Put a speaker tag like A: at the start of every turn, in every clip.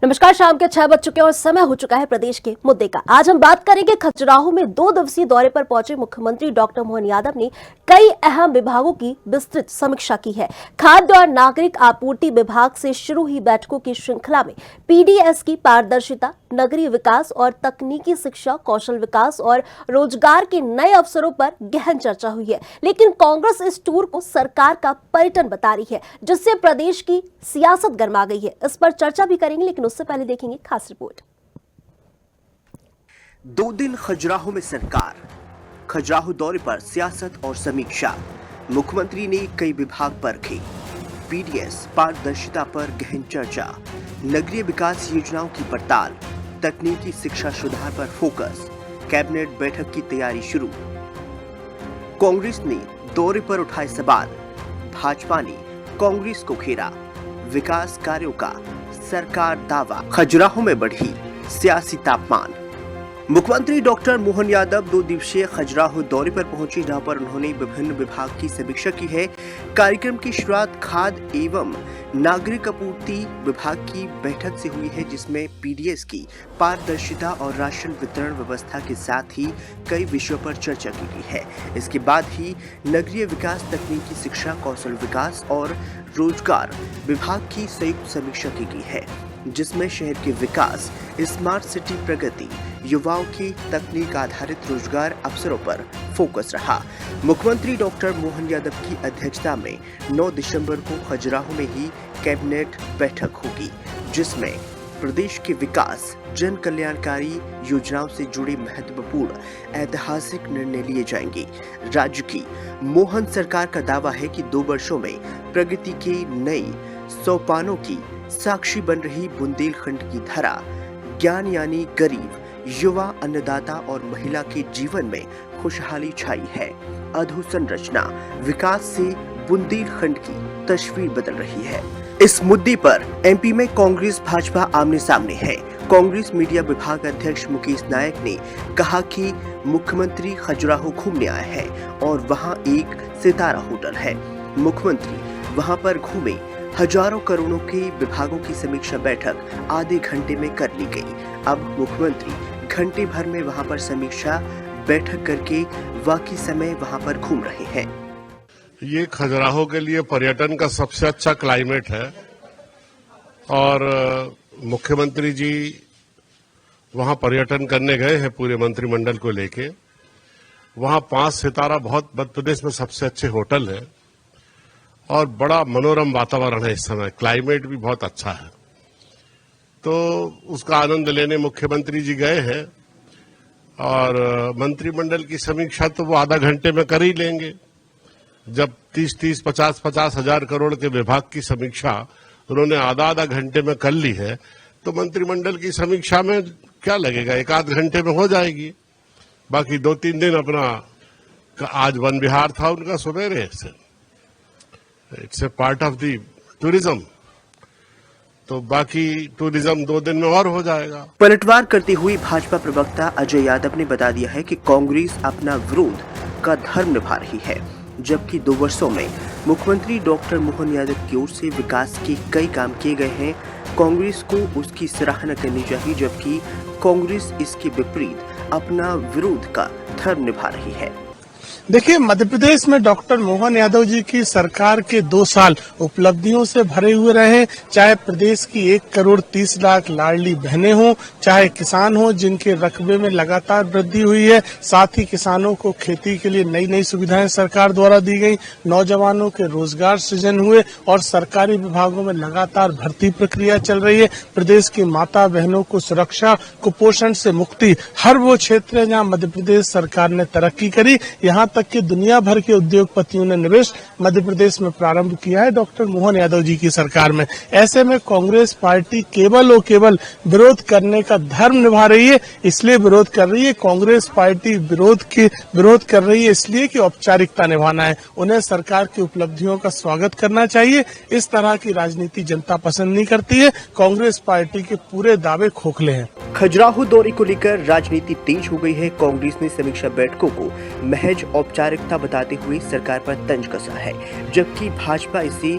A: नमस्कार, शाम के 6 बज चुके हैं और समय हो चुका है प्रदेश के मुद्दे का। आज हम बात करेंगे खजुराहो में 2 दिवसीय दौरे पर पहुंचे मुख्यमंत्री डॉक्टर मोहन यादव ने कई अहम विभागों की विस्तृत समीक्षा की है। खाद्य और नागरिक आपूर्ति विभाग से शुरू हुई बैठकों की श्रृंखला में पीडीएस की पारदर्शिता, नगरीय विकास और तकनीकी शिक्षा, कौशल विकास और रोजगार के नए अवसरों पर गहन चर्चा हुई है। लेकिन कांग्रेस इस टूर को सरकार का पर्यटन बता रही है, जिससे प्रदेश की सियासत गर्मा गई है। इस पर चर्चा भी करेंगे, लेकिन उससे पहले देखेंगे खास रिपोर्ट।
B: 2 दिन खजुराहो में सरकार, खजुराहो दौरे पर सियासत और समीक्षा। मुख्यमंत्री ने कई विभाग पर की पीडीएस, पारदर्शिता पर गहन चर्चा, नगरीय विकास योजनाओं की पड़ताल, तकनीकी शिक्षा सुधार पर फोकस, कैबिनेट बैठक की तैयारी शुरू। कांग्रेस ने दौरे पर उठाए सवाल, भाजपा ने कांग्रेस को घेरा, विकास कार्यों का सरकार दावा। खजुराहो में बढ़ी सियासी तापमान। मुख्यमंत्री डॉक्टर मोहन यादव 2 दिवसीय खजुराहो दौरे पर पहुंचे, जहां पर उन्होंने विभिन्न विभाग की समीक्षा की है। कार्यक्रम की शुरुआत खाद्य एवं नागरिक आपूर्ति विभाग की बैठक से हुई है, जिसमें पीडीएस की पारदर्शिता और राशन वितरण व्यवस्था के साथ ही कई विषयों पर चर्चा की गई है। इसके बाद ही नगरीय विकास, तकनीकी शिक्षा, कौशल विकास और रोजगार विभाग की संयुक्त समीक्षा की गई है, जिसमें शहर के विकास, स्मार्ट सिटी प्रगति, युवाओं की तकनीक आधारित रोजगार अवसरों पर फोकस रहा। मुख्यमंत्री डॉक्टर मोहन यादव की अध्यक्षता में 9 दिसंबर को खजुराहो में ही कैबिनेट बैठक होगी, जिसमें प्रदेश के विकास, जन कल्याणकारी योजनाओं से जुड़े महत्वपूर्ण ऐतिहासिक निर्णय लिए जाएंगे। राज्य की मोहन सरकार का दावा है कि 2 वर्षों में प्रगति के नए सोपानों की साक्षी बन रही बुंदेलखंड की धरा, ज्ञान यानी गरीब, युवा, अन्नदाता और महिला के जीवन में खुशहाली छाई है। अधोसंरचना विकास से बुंदेलखंड की तस्वीर बदल रही है। इस मुद्दे पर एमपी में कांग्रेस भाजपा आमने सामने है। कांग्रेस मीडिया विभाग अध्यक्ष मुकेश नायक ने कहा कि मुख्यमंत्री खजुराहो घूमने आए हैं और वहां एक सितारा होटल है। मुख्यमंत्री वहां पर घूमे। हजारों करोड़ों के विभागों की समीक्षा बैठक आधे घंटे में कर ली गई। अब मुख्यमंत्री घंटे भर में वहां पर समीक्षा बैठक करके बाकी समय वहां पर घूम रहे हैं।
C: ये खजुराहो के लिए पर्यटन का सबसे अच्छा क्लाइमेट है और मुख्यमंत्री जी वहां पर्यटन करने गए हैं पूरे मंत्रिमंडल को लेके। वहां 5 सितारा बहुत मध्य प्रदेश में सबसे अच्छे होटल है और बड़ा मनोरम वातावरण है। इस समय क्लाइमेट भी बहुत अच्छा है, तो उसका आनंद लेने मुख्यमंत्री जी गए हैं और मंत्रिमंडल की समीक्षा तो वो आधा घंटे में कर ही लेंगे। जब 30-30, 50-50 हजार करोड़ के विभाग की समीक्षा उन्होंने आधा घंटे में कर ली है, तो मंत्रिमंडल की समीक्षा में क्या लगेगा, 1 आध घंटे में हो जाएगी। बाकी 2-3 दिन अपना, आज वन विहार था उनका सवेरे से, it's a part of the tourism, तो बाकी टूरिज्म 2 दिन में और हो जाएगा।
B: पलटवार करते हुए भाजपा प्रवक्ता अजय यादव ने बता दिया है कि कांग्रेस अपना विरोध का धर्म निभा रही है, जबकि 2 वर्षों में मुख्यमंत्री डॉक्टर मोहन यादव की ओर से विकास के कई काम किए गए हैं। कांग्रेस को उसकी सराहना करनी चाहिए, जबकि कांग्रेस इसके विपरीत अपना विरोध का धर्म निभा रही है।
D: देखिए, मध्य प्रदेश में डॉक्टर मोहन यादव जी की सरकार के 2 साल उपलब्धियों से भरे हुए रहे। चाहे प्रदेश की 1 करोड़ 30 लाख लाडली बहनें हों, चाहे किसान हों जिनके रकबे में लगातार वृद्धि हुई है, साथ ही किसानों को खेती के लिए नई नई सुविधाएं सरकार द्वारा दी गई, नौजवानों के रोजगार सृजन हुए और सरकारी विभागों में लगातार भर्ती प्रक्रिया चल रही है। प्रदेश की माता बहनों को सुरक्षा, कुपोषण से मुक्ति, हर वो क्षेत्र है जहाँ मध्य प्रदेश सरकार ने तरक्की करी। यहाँ तक कि दुनिया भर के उद्योगपतियों ने निवेश मध्य प्रदेश में प्रारंभ किया है डॉक्टर मोहन यादव जी की सरकार में। ऐसे में कांग्रेस पार्टी केवल और केवल विरोध करने का धर्म निभा रही है, इसलिए विरोध कर रही है। कांग्रेस पार्टी विरोध कर रही है इसलिए कि औपचारिकता निभाना है। उन्हें सरकार की उपलब्धियों का स्वागत करना चाहिए। इस तरह की राजनीति जनता पसंद नहीं करती है। कांग्रेस पार्टी के पूरे दावे खोखले हैं।
B: खजुराहो दौरे को लेकर राजनीति तेज हो गई है। कांग्रेस ने समीक्षा बैठकों को महज औपचारिकता बताते हुए सरकार पर तंज कसा है, जबकि भाजपा इसे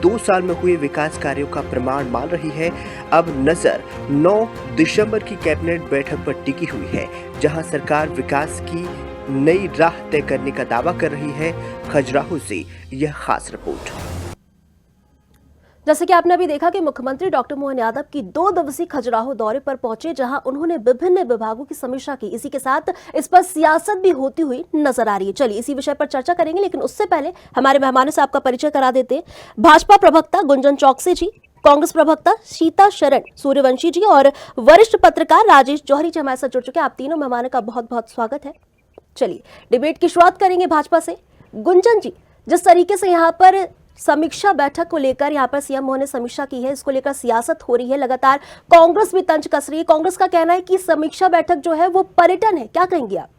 B: 2 साल में हुए विकास कार्यों का प्रमाण मान रही है। अब नजर 9 दिसंबर की कैबिनेट बैठक पर टिकी हुई है, जहां सरकार विकास की नई राह तय करने का दावा कर रही है। खजुराहो से यह खास रिपोर्ट।
A: जैसे कि आपने अभी देखा कि मुख्यमंत्री डॉक्टर मोहन यादव की 2 दिवसीय खजुराहो दौरे पर पहुंचे, जहां उन्होंने विभिन्न विभागों की समीक्षा की। इसी के साथ इस पर सियासत भी होती हुई नजर आ रही है। चलिए इसी विषय पर चर्चा करेंगे, लेकिन उससे पहले हमारे मेहमानों से आपका परिचय करा देते हैं। भाजपा प्रवक्ता गुंजन चौकसी जी, कांग्रेस प्रवक्ता सीता शरण सूर्यवंशी जी और वरिष्ठ पत्रकार राजेश जौहरी जी हमारे साथ जुड़ चुके हैं। आप तीनों मेहमानों का बहुत बहुत स्वागत है। चलिए डिबेट की शुरुआत करेंगे भाजपा से। गुंजन जी, जिस तरीके से यहाँ पर समीक्षा बैठक को लेकर यहाँ पर सीएम मोहन ने समीक्षा की है, इसको लेकर सियासत हो रही है, लगातार कांग्रेस भी तंज कस रही है। कांग्रेस का कहना है कि समीक्षा बैठक जो है वो पर्यटन है, क्या कहेंगे आप?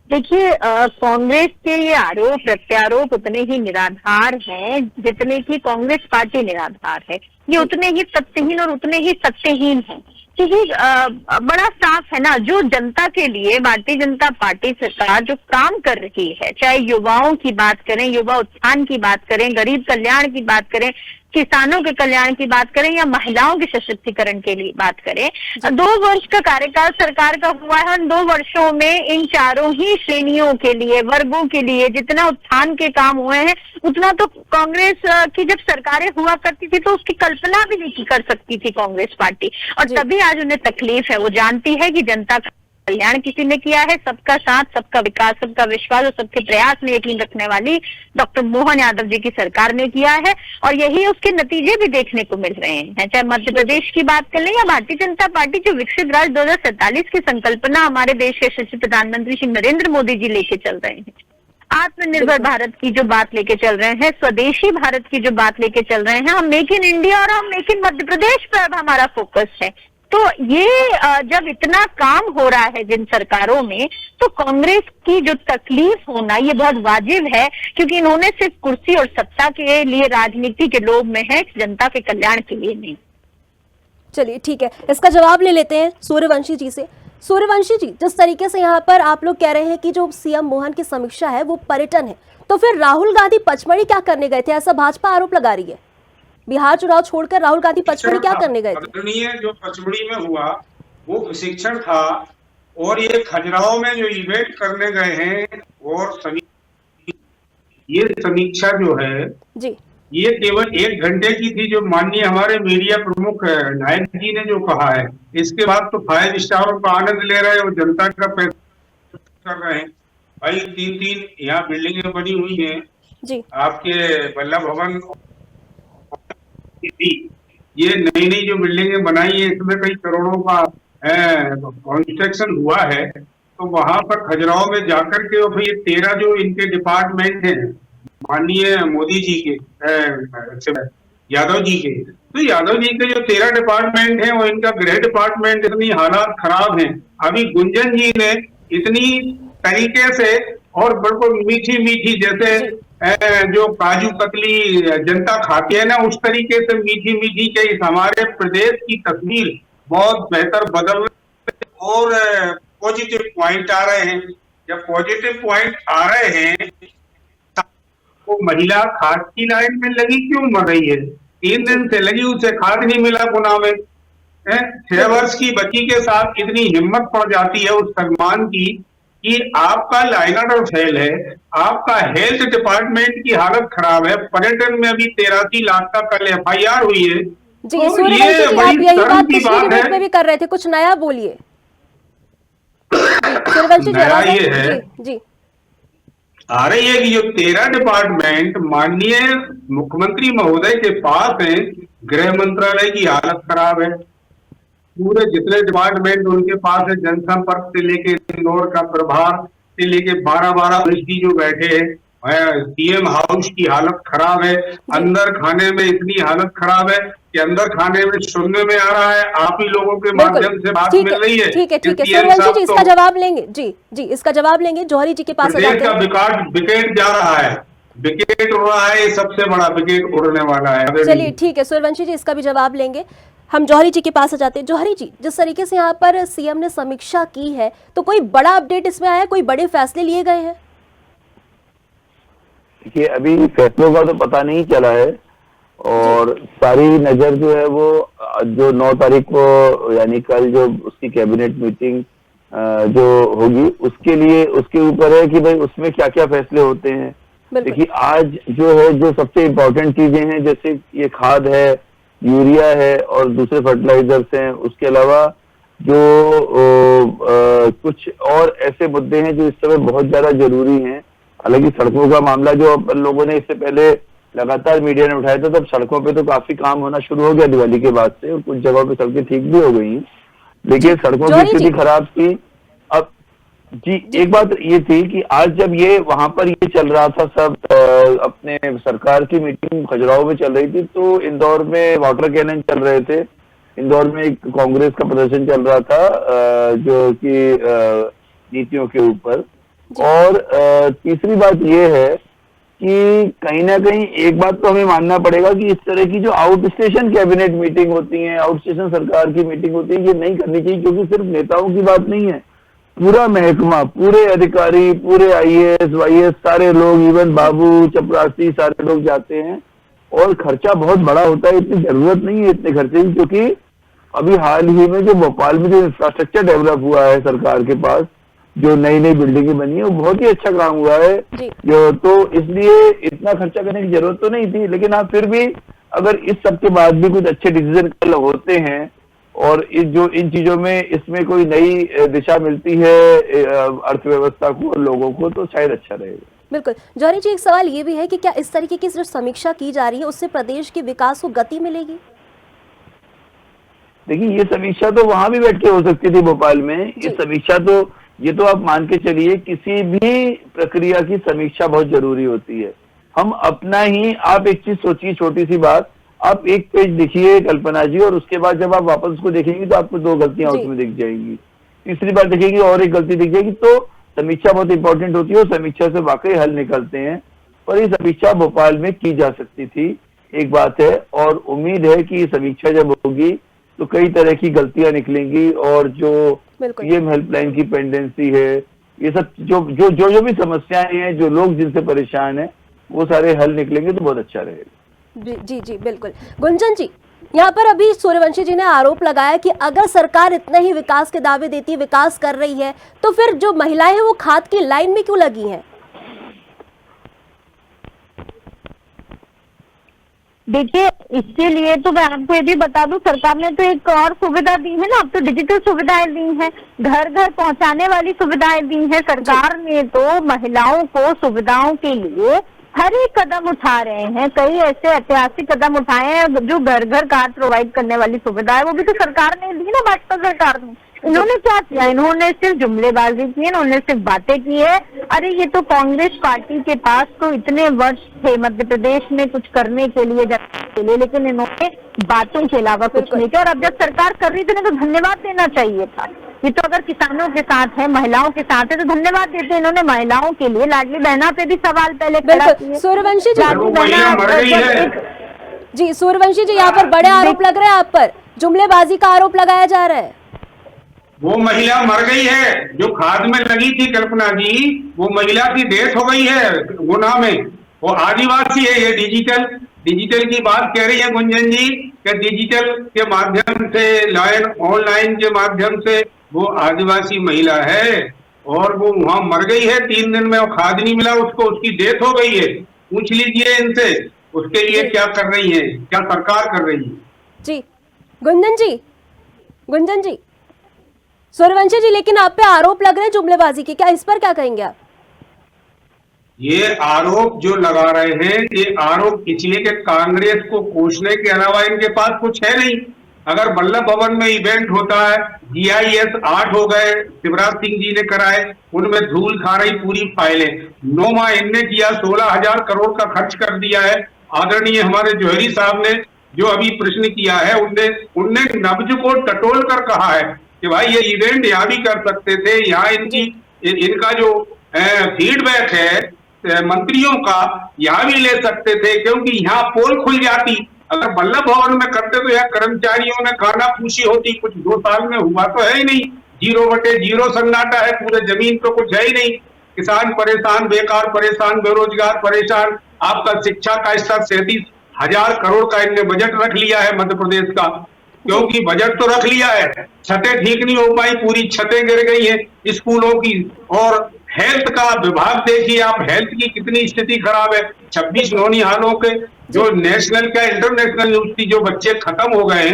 E: देखिए, कांग्रेस के ये आरोप प्रत्यारोप उतने ही निराधार हैं जितने की कांग्रेस पार्टी निराधार है। ये उतने ही तथ्यहीन और उतने ही सत्यहीन हैं। क्योंकि बड़ा साफ है ना, जो जनता के लिए भारतीय जनता पार्टी सरकार जो काम कर रही है, चाहे युवाओं की बात करें, युवा उत्थान की बात करें, गरीब कल्याण की बात करें, किसानों के कल्याण की बात करें या महिलाओं के सशक्तिकरण के लिए बात करें, 2 वर्ष का कार्यकाल सरकार का हुआ है। उन 2 वर्षों में इन चारों ही श्रेणियों के लिए, वर्गों के लिए जितना उत्थान के काम हुए हैं, उतना तो कांग्रेस की जब सरकारें हुआ करती थी तो उसकी कल्पना भी नहीं कर सकती थी कांग्रेस पार्टी। और तभी आज उन्हें तकलीफ है। वो जानती है कि जनता का कल्याण किसी ने किया है, सबका साथ, सबका विकास, सबका विश्वास और सबके प्रयास में यकीन रखने वाली डॉक्टर मोहन यादव जी की सरकार ने किया है। और यही उसके नतीजे भी देखने को मिल रहे हैं। चाहे मध्य प्रदेश की बात कर लें या भारतीय जनता पार्टी जो विकसित राज्य 2047 की संकल्पना हमारे देश के यशस्वी प्रधानमंत्री श्री नरेंद्र मोदी जी लेके चल रहे हैं, आत्मनिर्भर भारत की जो बात लेके चल रहे हैं, स्वदेशी भारत की जो बात लेके चल रहे हैं, हम मेक इन इंडिया और हम मेक इन मध्य प्रदेश पर अब हमारा फोकस है। तो ये जब इतना काम हो रहा है जिन सरकारों में, तो कांग्रेस की जो तकलीफ होना ये बहुत वाजिब है, क्योंकि इन्होंने सिर्फ कुर्सी और सत्ता के लिए राजनीति के लोभ में है, जनता के कल्याण के लिए नहीं।
A: चलिए ठीक है, इसका जवाब ले लेते हैं सूर्यवंशी जी से। सूर्यवंशी जी, जिस तरीके से यहाँ पर आप लोग कह रहे हैं कि जो सीएम मोहन की समीक्षा है वो पर्यटन है, तो फिर राहुल गांधी पचमढ़ी क्या करने गए थे, ऐसा भाजपा आरोप लगा रही है। बिहार चुनाव छोड़कर राहुल गांधी पचमढ़ी क्या करने गए थे?
F: जो पचमढ़ी में हुआ वो प्रशिक्षण था, और ये खजुराहो में जो इवेंट करने गए हैं और ये समीक्षा जो है
A: जी,
F: ये केवल 1 घंटे की थी, जो माननीय हमारे मीडिया प्रमुख नायक जी ने जो कहा है। इसके बाद तो 5 स्टारों का आनंद ले रहे हैं और जनता का पैसा कर रहे हैं। भाई 3-3 यहाँ बिल्डिंगें बनी हुई हैं
A: जी,
F: आपके वल्लभ भवन, ये नई नई जो बिल्डिंगें बनाई है इसमें कई करोड़ों का कंस्ट्रक्शन हुआ है। तो वहां पर खजुराहो में जाकर के और ये 13 जो इनके डिपार्टमेंट हैं माननीय मोदी जी के, यादव जी के, तो यादव जी के जो 13 डिपार्टमेंट हैं वो इनका गृह डिपार्टमेंट, इतनी हालात खराब हैं। अभी गुंजन जी ने इतनी तरीके से और बिल्कुल मीठी मीठी, जैसे जो काजू कतली जनता खाती है ना, उस तरीके से मीठी मीठी के इस हमारे प्रदेश की तस्वीर बहुत बेहतर बदल रही है और पॉजिटिव पॉइंट आ रहे हैं। जब पॉजिटिव पॉइंट आ रहे हैं तो महिला खाद की लाइन में लगी क्यों मर रही है? 3 दिन से लगी, उसे खाद नहीं मिला गुना में। 6 वर्ष की बच्ची के साथ इतनी हिम्मत पड़ जाती है उस सलमान की कि आपका लाइनर और फेल है, आपका हेल्थ डिपार्टमेंट की हालत खराब है, पर्यटन में अभी 83 लाख का कल FIR हुई है।
A: जी
F: तो
A: सूर्यवंशी जी, आप यही बात पिछली
F: है
A: डिबेट में भी कर रहे थे, कुछ नया बोलिए। सूर्यवंशी जी, आवाज
F: ये है
A: जी
F: आ रही है कि जो 13 डिपार्टमेंट माननीय मुख्यमंत्री महोदय के पास है, गृह मंत्रालय की हालत खराब है, पूरे जितने डिपार्टमेंट उनके पास है, जनसंपर्क से लेके इंदौर का प्रभार से लेके 12 मिनिस्ट्री जो बैठे हैं, सीएम हाउस की हालत खराब है, अंदर खाने में इतनी हालत खराब है कि अंदर खाने में सुनने में आ रहा है, आप ही लोगों के माध्यम से बात मिल रही है।
A: ठीक है सूर्यवंशी जी, इसका जवाब लेंगे। जी इसका जवाब लेंगे, जौहरी जी के पास
F: विकेट जा रहा है, विकेट उड़ रहा है, सबसे बड़ा विकेट उड़ने वाला है।
A: चलिए ठीक है सूर्यवंशी जी, इसका भी जवाब लेंगे। हम जौहरी जी के पास आ जाते हैं। जौहरी जी, जिस तरीके से यहाँ पर सीएम ने समीक्षा की है, तो कोई बड़ा अपडेट इसमें आया है, कोई बड़े फैसले लिए गए हैं?
G: देखिए, अभी फैसलों का तो पता नहीं चला है और सारी नजर जो है वो जो 9 तारीख को यानी कल जो उसकी कैबिनेट मीटिंग जो होगी उसके लिए उसके ऊपर है कि भाई उसमें क्या क्या फैसले होते हैं। देखिए, आज जो है जो सबसे इम्पोर्टेंट चीजें हैं जैसे ये खाद है, यूरिया है और दूसरे फर्टिलाइजर्स हैं, उसके अलावा जो कुछ और ऐसे मुद्दे हैं जो इस समय बहुत ज्यादा जरूरी हैं। हालांकि सड़कों का मामला जो अपन लोगों ने इससे पहले लगातार मीडिया ने उठाया था, तब सड़कों पे तो काफी काम होना शुरू हो गया दिवाली के बाद से और कुछ जगहों पे सड़कें ठीक भी हो गई हैं, लेकिन सड़कों की स्थिति खराब थी। अब जी एक बात ये थी कि आज जब ये वहां पर ये चल रहा था सब अपने सरकार की मीटिंग खजुराहो में चल रही थी, तो इंदौर में वाटर कैनन चल रहे थे, इंदौर में एक कांग्रेस का प्रदर्शन चल रहा था जो कि नीतियों के ऊपर। और तीसरी बात ये है कि कहीं ना कहीं एक बात तो हमें मानना पड़ेगा कि इस तरह की जो आउट स्टेशन कैबिनेट मीटिंग होती है, आउट स्टेशन सरकार की मीटिंग होती है, ये नहीं करनी चाहिए, क्योंकि सिर्फ नेताओं की बात नहीं है, पूरा महकमा, पूरे अधिकारी, पूरे आईएएस वाईएएस सारे लोग, इवन बाबू चपरासी सारे लोग जाते हैं और खर्चा बहुत बड़ा होता है। इतनी जरूरत नहीं है इतने खर्चे की, क्योंकि अभी हाल ही में जो भोपाल में जो इंफ्रास्ट्रक्चर डेवलप हुआ है सरकार के पास, जो नई नई बिल्डिंगें बनी है, वो बहुत ही अच्छा काम हुआ है जो, तो इसलिए इतना खर्चा करने की जरूरत तो नहीं थी। लेकिन हाँ, फिर भी अगर इस सब के बाद भी कुछ अच्छे डिसीजन कल होते हैं और इन चीजों में इसमें कोई नई दिशा मिलती है अर्थव्यवस्था को और लोगों को, तो शायद अच्छा रहेगा।
A: बिल्कुल। जौहरी जी, एक सवाल ये भी है कि क्या इस तरीके की जो समीक्षा की जा रही है उससे प्रदेश के विकास को गति मिलेगी?
G: देखिए, ये समीक्षा तो वहां भी बैठ के हो सकती थी भोपाल में। ये समीक्षा तो ये तो आप मान के चलिए, किसी भी प्रक्रिया की समीक्षा बहुत जरूरी होती है। हम अपना ही, आप एक चीज सोचिए, छोटी सी बात, आप एक पेज लिखिए कल्पना जी, और उसके बाद जब आप वापस उसको देखेंगी तो आपको 2 गलतियां उसमें दिख जाएंगी, तीसरी बार देखेंगी और एक गलती दिख जाएगी। तो समीक्षा बहुत इंपॉर्टेंट होती है और समीक्षा से वाकई हल निकलते हैं, और ये समीक्षा भोपाल में की जा सकती थी, एक बात है। और उम्मीद है कि ये समीक्षा जब होगी तो कई तरह की गलतियां निकलेंगी और जो पीएम हेल्पलाइन की पेंडेंसी है, ये सब जो भी समस्याएं हैं, जो लोग जिनसे परेशान हैं, वो सारे हल निकलेंगे तो बहुत अच्छा रहेगा।
A: जी जी बिल्कुल। गुंजन जी, यहाँ पर अभी सूर्यवंशी जी ने आरोप लगाया कि अगर सरकार इतने ही विकास के दावे देती है, विकास कर रही है, तो फिर जो महिलाएं हैं वो खाद की लाइन में क्यों लगी हैं?
E: देखिए, इसके लिए तो मैं आपको ये भी बता दूं, सरकार ने तो एक और सुविधा दी है ना, अब तो डिजिटल सुविधाएं दी हैं, घर घर पहुंचाने वाली सुविधाएं दी हैं। सरकार ने तो महिलाओं को सुविधाओं के लिए हर एक कदम उठा रहे हैं, कई ऐसे ऐतिहासिक कदम उठाए हैं। जो घर घर कार्ड प्रोवाइड करने वाली सुविधा है वो भी तो सरकार ने दी ना, भाजपा सरकार ने। इन्होंने क्या किया? इन्होंने सिर्फ जुमलेबाजी की, इन्होंने सिर्फ बातें की है। अरे ये तो कांग्रेस पार्टी के पास तो इतने वर्ष थे मध्य प्रदेश में कुछ करने के लिए, लेकिन इन्होंने बातों के अलावा कुछ नहीं किया। और अब जब सरकार कर रही थी तो धन्यवाद देना चाहिए था। ये तो अगर किसानों के साथ है, महिलाओं के साथ है, तो धन्यवाद देते। इन्होंने महिलाओं के लिए लाडली बहना पे भी सवाल पहले खड़ा किया।
A: सूर्यवंशी जी, सूर्यवंशी जी, यहाँ पर बड़े आरोप लग रहे हैं आप पर, जुमलेबाजी का आरोप लगाया जा रहा है।
F: वो महिला मर गई है जो खाद में लगी थी, कल्पना जी, वो महिला की डेथ हो गई है गुना में। वो आदिवासी है। ये डिजिटल की बात कह रही है गुंजन जी, कि डिजिटल के माध्यम से, ऑनलाइन के माध्यम से वो आदिवासी महिला है और वो वहां मर गई है। 3 दिन में वो खाद नहीं मिला उसको, उसकी डेथ हो गई है। पूछ लीजिए इनसे उसके लिए क्या कर रही है, क्या सरकार कर रही है।
A: जी गुंजन जी, सूर्यवंशी जी, लेकिन आप पे आरोप लग रहे हैं जुमलेबाजी के, क्या इस पर क्या कहेंगे आप?
F: ये आरोप जो लगा रहे हैं, ये आरोप इसलिए कि कांग्रेस को कोसने के अलावा इनके पास कुछ है नहीं। अगर वल्लभ भवन में इवेंट होता है, GIS 8 हो गए, शिवराज सिंह जी ने कराए, उनमें धूल खा रही पूरी फाइलें। नोमा इनने किया, 16,000 करोड़ का खर्च कर दिया है। आदरणीय हमारे जौहरी साहब ने जो अभी प्रश्न किया है, उनने नब्ज को टटोल कर कहा है कि भाई ये इवेंट यहाँ भी कर सकते थे, यहाँ इनका जो फीडबैक है मंत्रियों का यहाँ भी ले सकते थे, क्योंकि यहाँ पोल खुल जाती। अगर वल्लभ भवन में करते तो यार कर्मचारियों में खाना पूछी होती, कुछ 2 साल में हुआ तो है ही नहीं। 0/0 सन्नाटा है, पूरे जमीन तो कुछ है ही नहीं। किसान परेशान, बेकार परेशान, बेरोजगार परेशान। आपका शिक्षा का स्तर 37,000 करोड़ का इनने बजट रख लिया है मध्य प्रदेश का, क्योंकि बजट तो रख लिया है, छतें ठीक नहीं हो पाई, पूरी छतें गिर गई हैं स्कूलों की। और हेल्थ का विभाग देखिए आप, हेल्थ की कितनी स्थिति खराब है। 26 नौनिहालों के जो नेशनल का इंटरनेशनल यूनिवर्सिटी जो बच्चे खत्म हो गए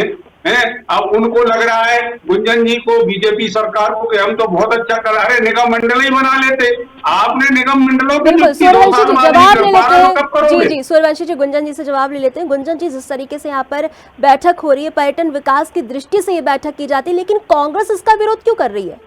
F: हैं, अब उनको लग रहा है गुंजन जी को, बीजेपी सरकार को, कि हम तो बहुत अच्छा कर रहे हैं, निगम मंडल ही बना लेते। आपने निगम मंडलों की
A: बिल्कुल,
F: नियुक्ति
A: सूर्यवंशी जी जवाब ले लेते हैं।
F: कब करोगे?
A: जी, सूर्यवंशी जी गुंजन जी से जवाब ले लेते हैं। गुंजन जी, जिस तरीके से यहाँ पर बैठक हो रही है, पर्यटन विकास की दृष्टि से ये बैठक की जाती है, लेकिन कांग्रेस इसका विरोध क्यों कर रही है?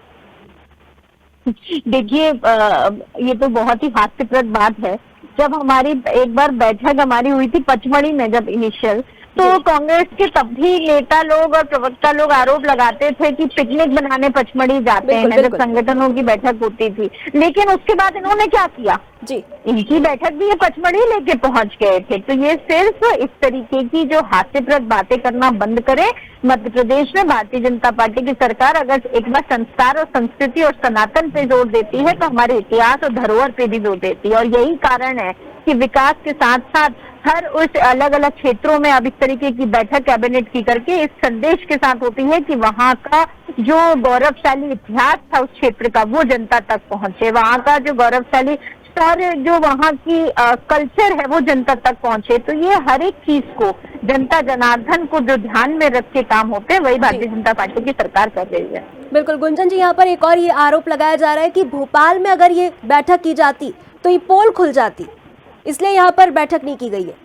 E: देखिए, ये तो बहुत ही हास्यप्रद बात है। जब हमारी एक बार बैठक हमारी हुई थी पचमढ़ी में, जब इनिशियल, तो कांग्रेस के तब भी नेता लोग और प्रवक्ता लोग आरोप लगाते थे कि पिकनिक बनाने पचमढ़ी जाते हैं जब संगठनों की बैठक होती थी। लेकिन उसके बाद इन्होंने क्या किया जी, इनकी बैठक भी ये पचमढ़ी लेके पहुंच गए थे। तो ये सिर्फ इस तरीके की जो हास्यप्रद बातें करना बंद करे। मध्य प्रदेश में भारतीय जनता पार्टी की सरकार अगर एक बार संस्कार और संस्कृति और सनातन पे जोर देती है तो हमारे इतिहास और धरोहर पे भी जोर देती है। और यही कारण है कि विकास के साथ साथ हर उस अलग अलग क्षेत्रों में अब इस तरीके की बैठक कैबिनेट की करके इस संदेश के साथ होती है कि वहाँ का जो गौरवशाली इतिहास था उस क्षेत्र का वो जनता तक पहुंचे, वहाँ का जो गौरवशाली सारे जो वहाँ की कल्चर है वो जनता तक पहुंचे। तो ये हर एक चीज को जनता जनार्दन को जो ध्यान में रख के काम होते हैं वही भारतीय जनता पार्टी की सरकार कर रही है।
A: बिल्कुल गुंजन जी, यहाँ पर एक और ये आरोप लगाया जा रहा है कि भोपाल में अगर ये बैठक की जाती तो ये पोल खुल जाती, इसलिए यहाँ पर बैठक नहीं की गई है।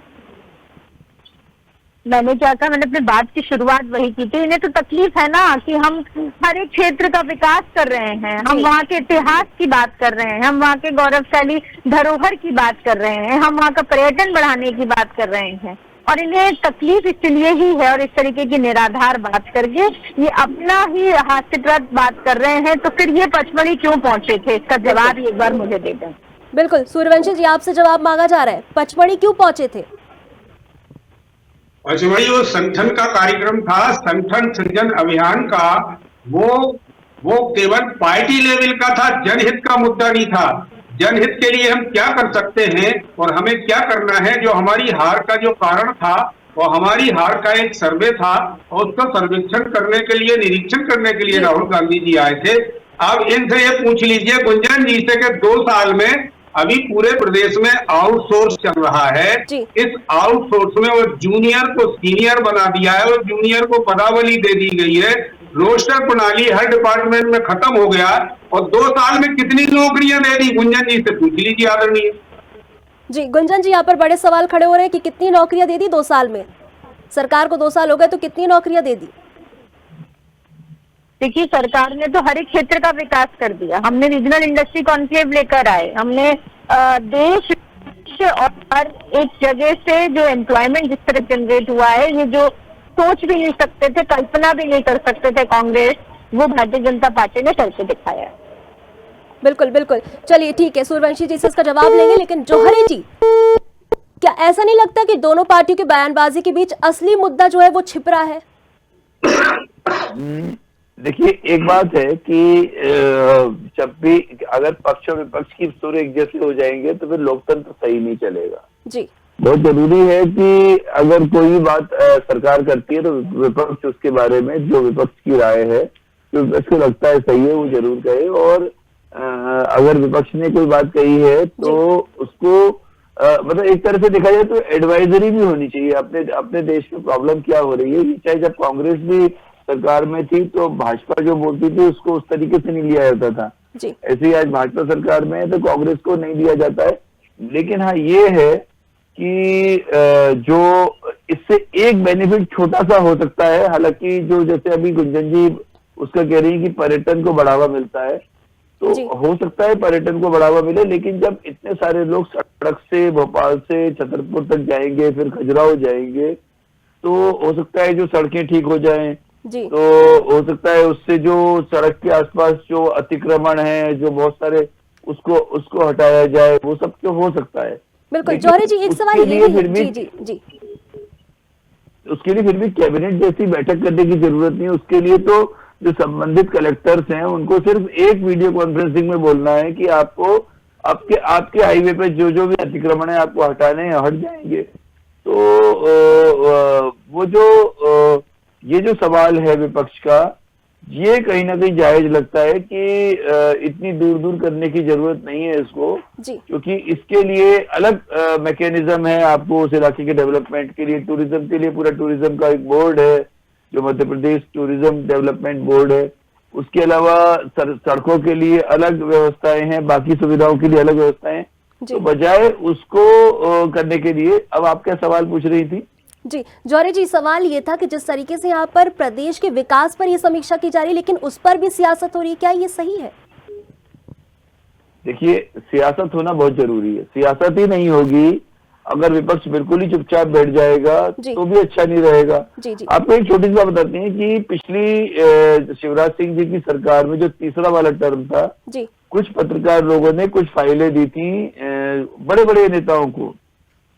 E: मैंने क्या कहा, मैंने अपनी बात की शुरुआत वही की थी। इन्हें तो तकलीफ है ना कि हम हर एक क्षेत्र का विकास कर रहे हैं, हम वहाँ के इतिहास की बात कर रहे हैं, हम वहाँ के गौरवशाली धरोहर की बात कर रहे हैं, हम वहाँ का पर्यटन बढ़ाने की बात कर रहे हैं। और इन्हें तकलीफ इसलिए ही है और इस तरीके की निराधार बात करके ये अपना ही हास्यप्रद बात कर रहे हैं। तो फिर ये पचमढ़ी क्यों पहुंचे थे, इसका जवाब एक बार मुझे दे दें।
A: बिल्कुल सूर्यवंशी जी, आपसे जवाब मांगा जा रहा है, पचमढ़ी क्यों पहुंचे थे?
F: पचमढ़ी वो संगठन का कार्यक्रम था, संगठन सृजन अभियान का। वो केवल पार्टी लेवल का था, जनहित का मुद्दा नहीं था। जनहित के लिए हम क्या कर सकते हैं और हमें क्या करना है, जो हमारी हार का जो कारण था वो हमारी हार का एक सर्वे था और उसका सर्वेक्षण करने के लिए, निरीक्षण करने के लिए राहुल गांधी जी आए थे। अब इनसे ये पूछ लीजिए गुंजन जी से कि 2 साल में अभी पूरे प्रदेश में आउटसोर्स चल रहा है। इस आउटसोर्स में वो जूनियर को सीनियर बना दिया है और जूनियर को पदावली दे दी गई है। रोस्टर प्रणाली हर डिपार्टमेंट में खत्म हो गया और 2 साल में कितनी नौकरियां दे दी, गुंजन जी से पूछ लीजिए आदरणीय
A: जी। गुंजन जी, यहाँ पर बड़े सवाल खड़े हो रहे हैं कि कितनी नौकरियां दे दी 2 साल में? सरकार को 2 साल हो गए तो कितनी नौकरियां दे दी?
E: देखिए, सरकार ने तो हर एक क्षेत्र का विकास कर दिया। हमने रीजनल इंडस्ट्री कॉन्क्लेव लेकर आए, हमने देश और हर एक जगह से जो एम्प्लॉयमेंट जिस तरह जनरेट हुआ है, ये जो सोच भी नहीं सकते थे, कल्पना भी नहीं कर सकते थे कांग्रेस, वो भारतीय जनता पार्टी ने करके दिखाया है।
A: बिल्कुल बिल्कुल, चलिए ठीक है, सूर्यवंशी जी से इसका जवाब लेंगे। लेकिन जौहरी जी, क्या ऐसा नहीं लगता कि दोनों पार्टियों की बयानबाजी के बीच असली मुद्दा जो है वो छिप रहा है?
G: देखिए, एक बात है कि जब भी अगर पक्ष और विपक्ष की सुर एक जैसे हो जाएंगे तो फिर लोकतंत्र सही नहीं चलेगा जी। बहुत जरूरी है कि अगर कोई भी बात सरकार करती है तो विपक्ष उसके बारे में जो विपक्ष की राय है, जो विपक्ष को लगता है सही है, वो जरूर कहे। और अगर विपक्ष ने कोई बात कही है तो उसको मतलब एक तरह से देखा जाए तो एडवाइजरी भी होनी चाहिए अपने देश में प्रॉब्लम क्या हो रही है। चाहे जब कांग्रेस भी सरकार में थी तो भाजपा जो बोलती थी उसको उस तरीके से नहीं लिया जाता था जी। ऐसे ही आज भाजपा सरकार में है तो कांग्रेस को नहीं लिया जाता है। लेकिन हाँ, ये है कि जो इससे एक बेनिफिट छोटा सा हो सकता है। हालांकि जो जैसे अभी गुंजन जी उसका कह रही है कि पर्यटन को बढ़ावा मिलता है, तो हो सकता है पर्यटन को बढ़ावा मिले, लेकिन जब इतने सारे लोग सड़क से भोपाल से छतरपुर तक जाएंगे, फिर खजुराहो जाएंगे, तो हो सकता है जो सड़कें ठीक हो जाएं, तो हो सकता है उससे जो सड़क के आसपास जो अतिक्रमण है, जो बहुत सारे, उसको हटाया जाए, वो सब तो हो सकता है।
A: बिल्कुल। जौहरी जी, एक सवाल ये भी जी जी जी
G: उसके लिए फिर भी कैबिनेट जैसी बैठक करने की जरूरत नहीं है। उसके लिए तो जो संबंधित कलेक्टर्स हैं उनको सिर्फ एक वीडियो कॉन्फ्रेंसिंग में बोलना है कि आपको आपके हाईवे पे जो जो भी अतिक्रमण है आपको हटाने हैं, हट जाएंगे। तो वो जो ये जो सवाल है विपक्ष का, ये कहीं ना कहीं जायज लगता है कि इतनी दूर दूर करने की जरूरत नहीं है इसको, क्योंकि इसके लिए अलग मैकेनिज्म है। आपको उस इलाके के डेवलपमेंट के लिए, टूरिज्म के लिए पूरा टूरिज्म का एक बोर्ड है जो Madhya Pradesh tourism development board है। उसके अलावा सड़कों के लिए अलग व्यवस्थाएं हैं, बाकी सुविधाओं के लिए अलग व्यवस्थाएं। तो बजाय उसको करने के लिए, अब आप क्या सवाल पूछ रही थी?
A: जी जौहरी जी, सवाल ये था कि जिस तरीके से यहाँ पर प्रदेश के विकास पर ये समीक्षा की जा रही है, लेकिन उस पर भी सियासत हो रही है, क्या ये सही है?
G: देखिए, सियासत होना बहुत जरूरी है। सियासत ही नहीं होगी अगर विपक्ष बिल्कुल ही चुपचाप बैठ जाएगा तो भी अच्छा नहीं रहेगा। आपको एक छोटी सी बात बताते हैं कि पिछली शिवराज सिंह जी की सरकार में जो तीसरा वाला टर्म था, कुछ पत्रकार लोगों ने कुछ फाइलें दी थी बड़े बड़े नेताओं को,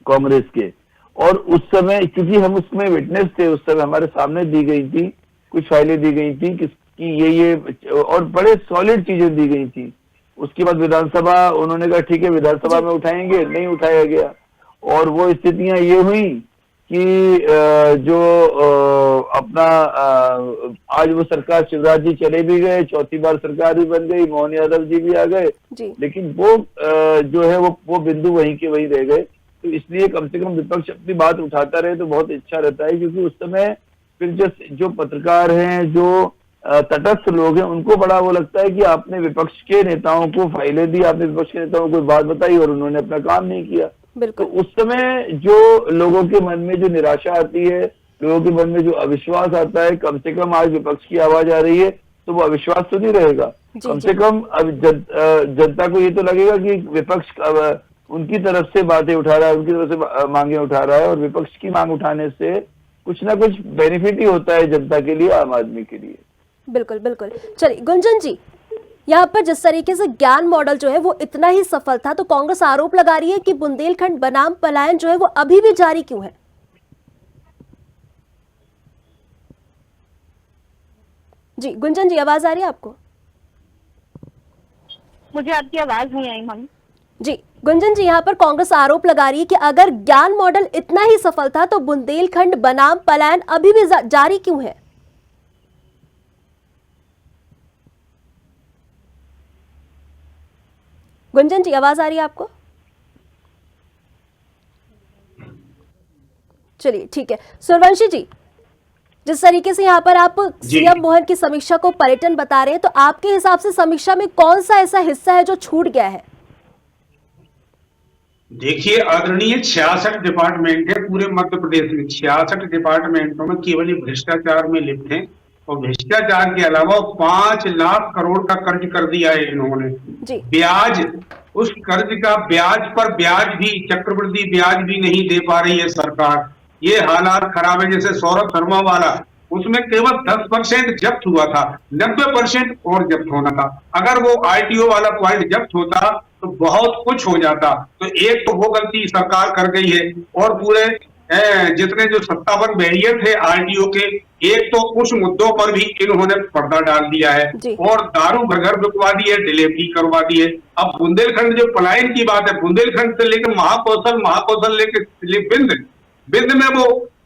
G: कांग्रेस के, और उस समय क्योंकि हम उसमें विटनेस थे, उस समय हमारे सामने दी गई थी, कुछ फाइलें दी गई थी कि ये और बड़े सॉलिड चीजें दी गई थी। उसके बाद विधानसभा, उन्होंने कहा ठीक है विधानसभा में उठाएंगे, नहीं उठाया गया। और वो स्थितियां ये हुई कि जो अपना आज वो सरकार, शिवराज जी चले भी गए, चौथी बार सरकार भी बन गई, मोहन यादव जी भी आ गए, लेकिन वो जो है वो बिंदु वहीं के वहीं रह गए। तो इसलिए कम से कम विपक्ष अपनी बात उठाता रहे तो बहुत अच्छा रहता है, क्योंकि उस समय फिर जो पत्रकार हैं, जो तटस्थ लोग हैं, उनको बड़ा वो लगता है कि आपने विपक्ष के नेताओं को फाइलें दी, आपने विपक्ष के नेताओं को बात बताई और उन्होंने अपना काम नहीं किया। तो उस समय जो लोगों के मन में जो निराशा आती है, लोगों के मन में जो अविश्वास आता है, कम से कम आज विपक्ष की आवाज आ रही है तो वो अविश्वास तो नहीं रहेगा। कम से कम अब जनता को ये तो लगेगा कि विपक्ष उनकी तरफ से बातें उठा रहा है, उनकी तरफ से मांगे उठा रहा है, और विपक्ष की मांग उठाने से कुछ ना कुछ बेनिफिट ही होता है जनता के लिए, आम आदमी के लिए।
A: बिल्कुल बिल्कुल। चलिए गुंजन जी, यहाँ पर जिस तरीके से ज्ञान मॉडल जो है वो इतना ही सफल था, तो कांग्रेस आरोप लगा रही है कि बुंदेलखंड बनाम पलायन जो है वो अभी भी जारी क्यों है? जी गुंजन जी, आवाज आ रही है आपको?
E: मुझे आपकी आवाज नहीं आई मम्मी।
A: जी गुंजन जी, यहाँ पर कांग्रेस आरोप लगा रही है कि अगर ज्ञान मॉडल इतना ही सफल था तो बुंदेलखंड बनाम पलायन अभी भी जारी क्यों है? गुंजन जी, आवाज आ रही है आपको? चलिए ठीक है। सूर्यवंशी जी, जिस तरीके से यहाँ पर आप सीएम मोहन की समीक्षा को पर्यटन बता रहे हैं, तो आपके हिसाब से समीक्षा में कौन सा ऐसा हिस्सा है जो छूट गया है?
F: देखिए आदरणीय, 66 डिपार्टमेंट है पूरे मध्य प्रदेश में। 66 डिपार्टमेंटों में केवल भ्रष्टाचार में लिप्त हैं, और भ्रष्टाचार के अलावा 5 लाख करोड़ का कर्ज कर दिया है इन्होंने। ब्याज, उस कर्ज का ब्याज पर ब्याज भी, चक्रवृद्धि ब्याज भी नहीं दे पा रही है सरकार। ये हालात खराब है। जैसे सौरभ शर्मा वाला, उसमें केवल 10% जब्त हुआ था, 90% और जब्त होना था। अगर वो आरटीओ वाला पॉइंट जब्त होता तो बहुत कुछ हो जाता। तो एक तो वो गलती सरकार कर गई है, और पूरे जितने जो 57 बैरियर थे आरटीओ के, एक तो उस मुद्दों पर भी इन्होंने पर्दा डाल दिया है, और दारू घर बिकवा दी है, डिलीवरी करवा दी है। अब बुंदेलखंड जो पलायन की बात है, बुंदेलखंड से लेकर महाकौशल लेकर बिंद में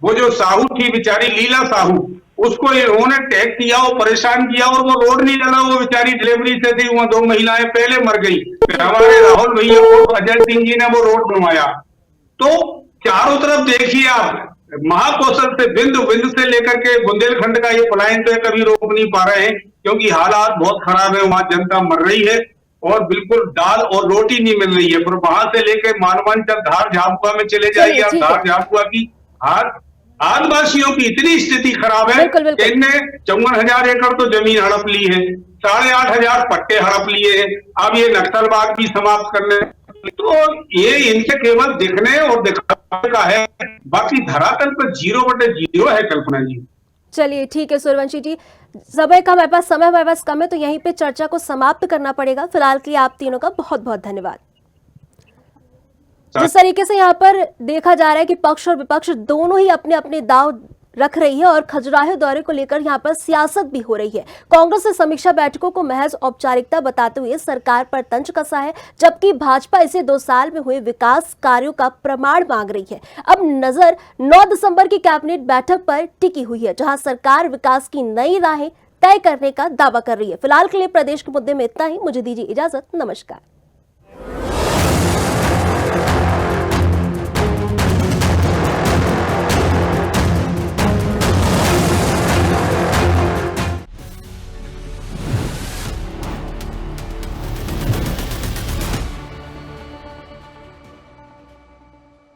F: वो जो साहू थी बेचारी, लीला साहू, उसको इन्होंने टैग किया और परेशान किया, और वो रोड नहीं डाला। वो बेचारी डिलीवरी से थी, वहां 2 महिलाएं पहले मर गई, फिर हमारे राहुल भैया और अजय सिंह जी ने वो रोड बनवाया। तो चारों तरफ देखिए आप, महाकौशल से बिंद से लेकर के बुंदेलखंड का ये पलायन तो कभी रोक नहीं पा रहे हैं, क्योंकि हालात बहुत खराब है। वहां जनता मर रही है और बिल्कुल दाल और रोटी नहीं मिल रही है। पर वहां से लेकर मानवांचल धार झाबुआ में चले जाइए आप, धार झाबुआ की आदिवासियों की इतनी स्थिति खराब है कि इनने 54,000 एकड़ तो जमीन हड़प ली है, 8,500 पट्टे हड़प लिए हैं। अब ये नक्सलवाद भी समाप्त करने, तो ये इनके केवल दिखने और दिखाने का है, बाकी धरातल पर 0/0 है कल्पना जी।
A: चलिए ठीक है सूर्यवंशी जी, समय हमारे पास कम है, तो यहीं पे चर्चा को समाप्त करना पड़ेगा। फिलहाल के लिए आप तीनों का बहुत बहुत धन्यवाद। जिस तरीके से यहाँ पर देखा जा रहा है कि पक्ष और विपक्ष दोनों ही अपने अपने दाव रख रही है और खजुराहो दौरे को लेकर यहाँ पर सियासत भी हो रही है। कांग्रेस ने समीक्षा बैठकों को महज औपचारिकता बताते हुए सरकार पर तंज कसा है, जबकि भाजपा इसे 2 साल में हुए विकास कार्यों का प्रमाण मांग रही है। अब नजर 9 दिसंबर की कैबिनेट बैठक पर टिकी हुई है, जहां सरकार विकास की नई राहें तय करने का दावा कर रही है। फिलहाल के लिए प्रदेश के मुद्दे में इतना ही। मुझे दीजिए इजाजत। नमस्कार।